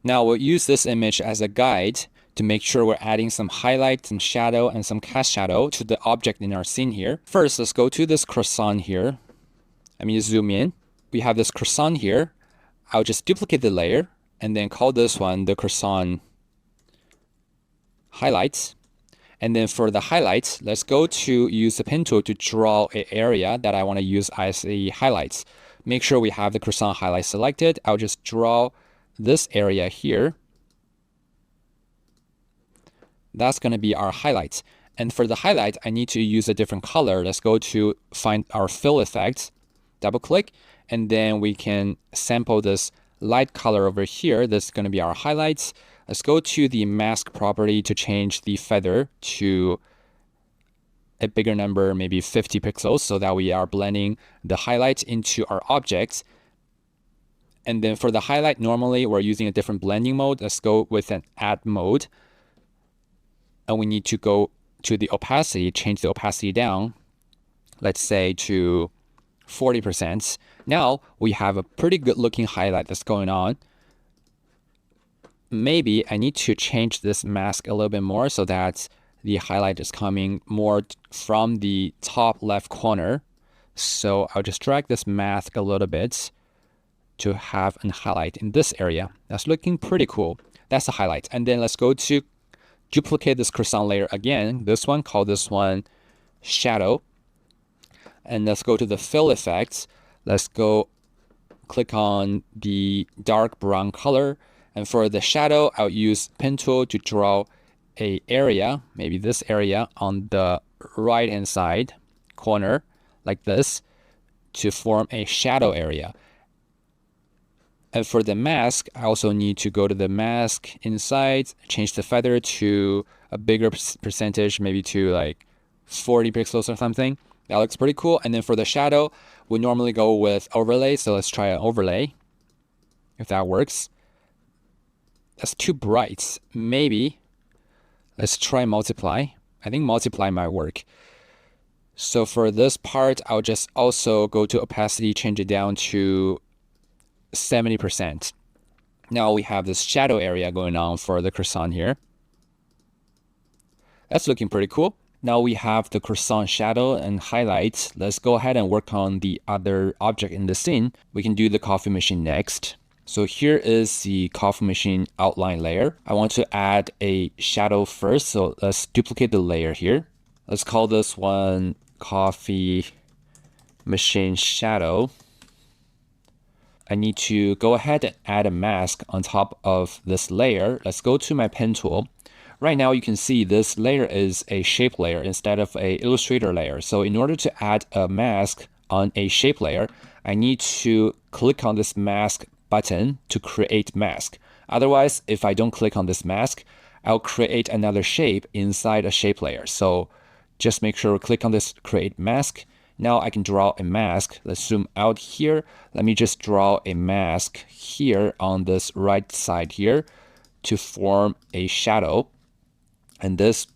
Now we'll use this image as a guide to make sure we're adding some highlight, some shadow, and some cast shadow to the object in our scene here. First, let's go to this croissant here. Let me zoom in. We have this croissant here. I'll just duplicate the layer and then call this one the croissant highlights. And then for the highlights, let's go to use the pen tool to draw an area that I want to use as a highlights. Make sure we have the croissant highlight selected. I'll just draw this area here. That's going to be our highlights. And for the highlight, I need to use a different color. Let's go to find our fill effect, double click, and then we can sample this light color over here. This is going to be our highlights. Let's go to the mask property to change the feather to a bigger number, maybe 50 pixels, so that we are blending the highlights into our objects. And then for the highlight, normally we're using a different blending mode. Let's go with an add mode. And we need to go to the opacity, change the opacity down, let's say to 40%. Now we have a pretty good looking highlight that's going on. Maybe I need to change this mask a little bit more so that the highlight is coming more from the top left corner. So I'll just drag this mask a little bit to have a highlight in this area. That's looking pretty cool. That's the highlight. And then let's go to duplicate this croissant layer again. This one, call this one shadow. And let's go to the fill effects. Let's go click on the dark brown color. And for the shadow, I'll use pen tool to draw a area, maybe this area on the right hand side corner, like this, to form a shadow area. And for the mask, I also need to go to the mask inside, change the feather to a bigger percentage, maybe to like 40 pixels or something. That looks pretty cool. And then for the shadow, we normally go with overlay. So let's try an overlay, if that works. That's too bright. Maybe let's try multiply. I think multiply might work. So for this part, I'll just also go to opacity, change it down to 70%. Now we have this shadow area going on for the croissant here. That's looking pretty cool. Now we have the croissant shadow and highlights. Let's go ahead and work on the other object in the scene. We can do the coffee machine next. So here is the coffee machine outline layer. I want to add a shadow first. So let's duplicate the layer here. Let's call this one coffee machine shadow. I need to go ahead and add a mask on top of this layer. Let's go to my pen tool. Right now you can see this layer is a shape layer instead of a Illustrator layer. So in order to add a mask on a shape layer, I need to click on this mask button to create mask. Otherwise, if I don't click on this mask, I'll create another shape inside a shape layer. So just make sure we click on this create mask. Now I can draw a mask. Let's zoom out here. Let me just draw a mask here on this right side here to form a shadow. And this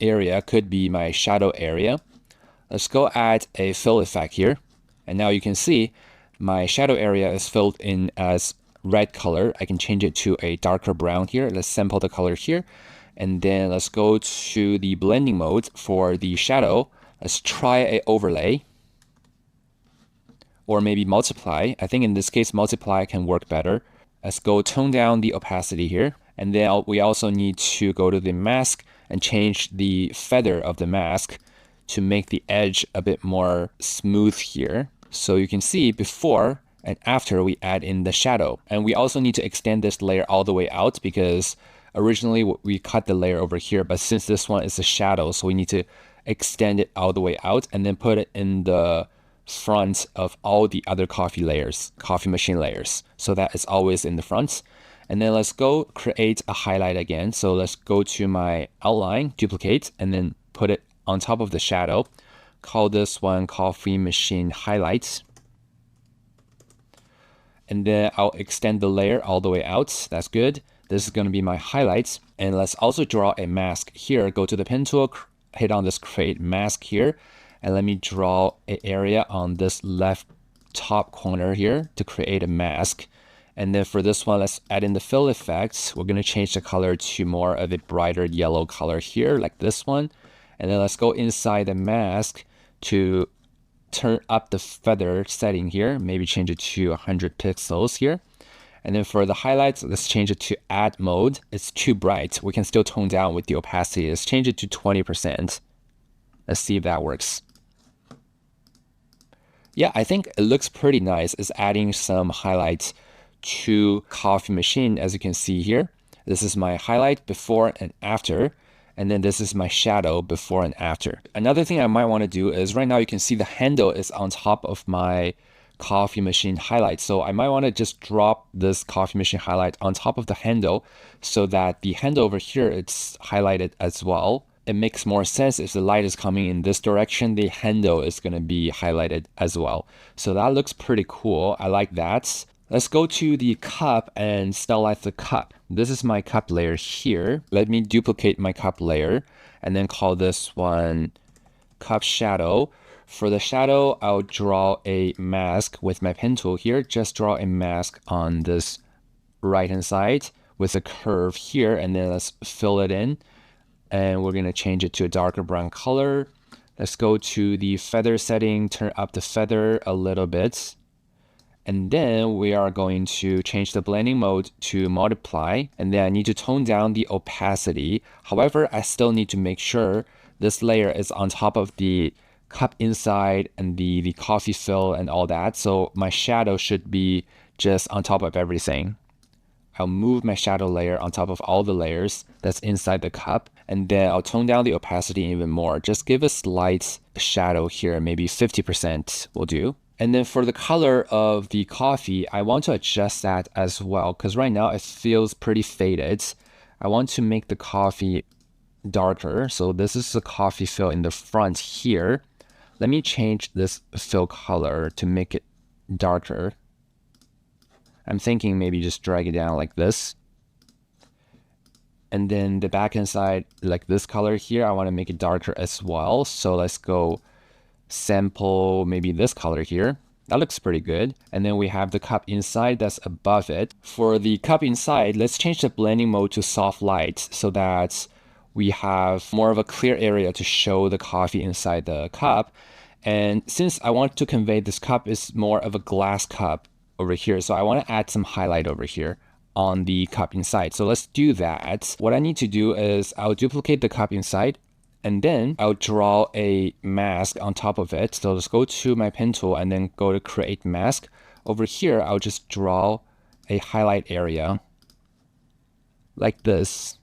area could be my shadow area. Let's go add a fill effect here. And now you can see my shadow area is filled in as red color. I can change it to a darker brown here. Let's sample the color here. And then let's go to the blending mode for the shadow. Let's try a overlay or maybe multiply. I think in this case, multiply can work better. Let's go tone down the opacity here. And then we also need to go to the mask and change the feather of the mask to make the edge a bit more smooth here. So you can see before and after we add in the shadow. And we also need to extend this layer all the way out because originally we cut the layer over here, but since this one is a shadow, so we need to extend it all the way out and then put it in the front of all the other coffee machine layers. So that is always in the front. And then let's go create a highlight again. So let's go to my outline, duplicate, and then put it on top of the shadow. Call this one coffee machine highlights. And then I'll extend the layer all the way out. That's good. This is going to be my highlights. And let's also draw a mask here. Go to the pen tool, hit on this create mask here. And let me draw an area on this left top corner here to create a mask. And then for this one, let's add in the fill effects. We're going to change the color to more of a brighter yellow color here, like this one. And then let's go inside the mask to turn up the feather setting here. Maybe change it to 100 pixels here. And then for the highlights, let's change it to add mode. It's too bright. We can still tone down with the opacity. Let's change it to 20%. Let's see if that works. Yeah, I think it looks pretty nice. It's adding some highlights to coffee machine, as you can see here. This is my highlight before and after, and then this is my shadow before and after. Another thing I might want to do is right now you can see the handle is on top of my coffee machine highlight. So I might want to just drop this coffee machine highlight on top of the handle so that the handle over here, it's highlighted as well. It makes more sense if the light is coming in this direction, the handle is going to be highlighted as well. So that looks pretty cool. I like that. Let's go to the cup and stylize the cup. This is my cup layer here. Let me duplicate my cup layer and then call this one cup shadow. For the shadow, I'll draw a mask with my pen tool here. Just draw a mask on this right-hand side with a curve here, and then let's fill it in. And we're going to change it to a darker brown color. Let's go to the feather setting, turn up the feather a little bit. And then we are going to change the blending mode to multiply. And then I need to tone down the opacity. However, I still need to make sure this layer is on top of the cup inside and the coffee fill and all that. So my shadow should be just on top of everything. I'll move my shadow layer on top of all the layers that's inside the cup, and then I'll tone down the opacity even more. Just give a slight shadow here, maybe 50% will do. And then for the color of the coffee, I want to adjust that as well, because right now it feels pretty faded. I want to make the coffee darker. So this is the coffee fill in the front here. Let me change this fill color to make it darker. I'm thinking maybe just drag it down like this. And then the back end side, like this color here, I want to make it darker as well. So let's go sample maybe this color here. That looks pretty good. And then we have the cup inside that's above it. For the cup inside, let's change the blending mode to soft light so that we have more of a clear area to show the coffee inside the cup. And since I want to convey this cup is more of a glass cup over here, so I want to add some highlight over here on the cup inside. So let's do that. What I need to do is I'll duplicate the cup inside, and then I'll draw a mask on top of it. So let's go to my pen tool and then go to create mask. Over here, I'll just draw a highlight area like this.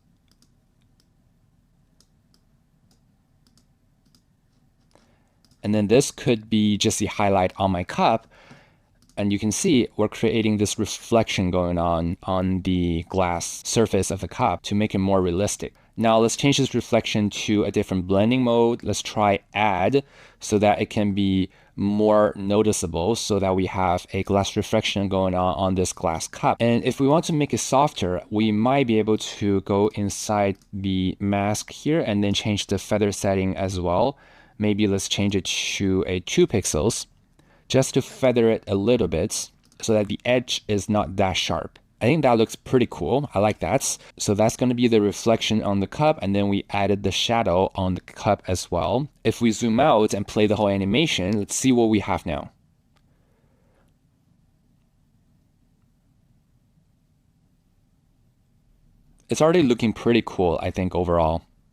And then this could be just the highlight on my cup. And you can see we're creating this reflection going on the glass surface of the cup to make it more realistic. Now let's change this reflection to a different blending mode. Let's try add so that it can be more noticeable so that we have a glass reflection going on this glass cup. And if we want to make it softer, we might be able to go inside the mask here and then change the feather setting as well. Maybe let's change it to a 2 pixels. Just to feather it a little bit so that the edge is not that sharp. I think that looks pretty cool. I like that. So that's going to be the reflection on the cup, and then we added the shadow on the cup as well. If we zoom out and play the whole animation, let's see what we have now. It's already looking pretty cool, I think, overall.